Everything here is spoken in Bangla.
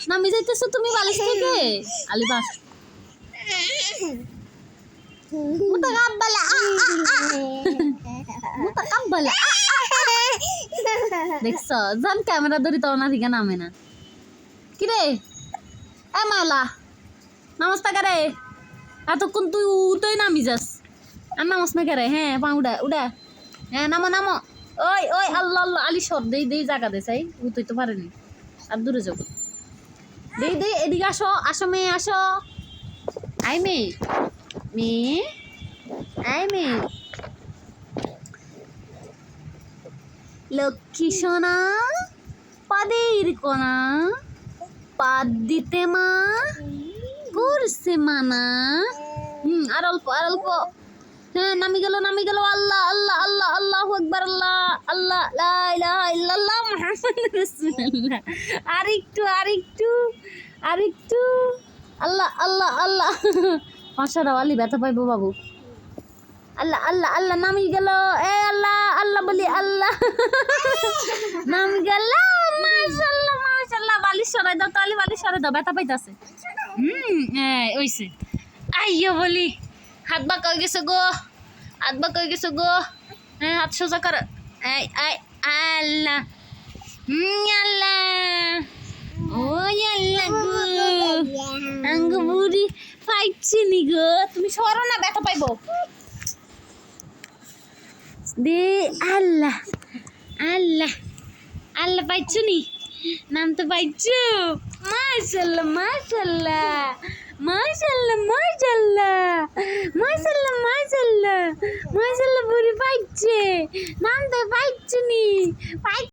নামি যাইতেছো তুমি বালিশ থেকে আলিবাস দেখছ জান ক্যামেরা ধরি তো না দিকে নামে না কিরে এ মাওলা নমস্তা করে এতক্ষণ তুই উঠোই নামি যাস আর নামস না করে হ্যাঁ পা উড়া উড়া হ্যাঁ নামো নামো ওই ওই আল্লাহ আল্লাহ আলি সব দেই দেই জায়গা দে চাই উঠোই তো পারেনি আর দূরে যাবো দেই দেই এদিকে আসো আসো মেয়ে আসো আই মেয়ে মেয়ে আই মেয়ে লক্ষ্মী সোনা পাদের কোনা পাদ দিতে মা করছে মানা আর অল্প হ্যাঁ নামি গেল আল্লাহ আল্লাহ আল্লাহ আল্লাহু আকবার আল্লাহ আল্লাহ লা ইলাহা ইল্লাল্লাহ মুহাম্মাদুর রাসূলুল্লাহ আরেকটু আল্লাহ আল্লাহ আল্লাহ পাশারা ওয়ালি ব্যথা পাইবো বাবু আল্লাহ আল্লাহ আল্লাহ নামি গেল এ আল্লাহ আল্লাহ বলি আল্লাহ নামি গেল মাশাআল্লাহ মাশাআল্লাহ বালিশ সরাই দাও তালি বালিশ সরাই দাও ব্যথা পাইতাছে ওইছে আইয়ো বলি হাত বাঁকা হয়ে গেছে গো হ্যাঁ হাত সোজা কর এই আল্লাহ আল্লাহ ও আল্লাহ গো আঙ্গ বুড়ি পাইছি নি গো তুমি সরো না ব্যথা পাইবো দে আল্লাহ আল্লাহ আল্লাহ পাইছো নি নাম তো পাইছো মাশাআল্লাহ মাশাআল্লাহ মাশাআল্লাহ মাশাআল্লাহ বুড়ি পাইছে নাম তো পাইছো নি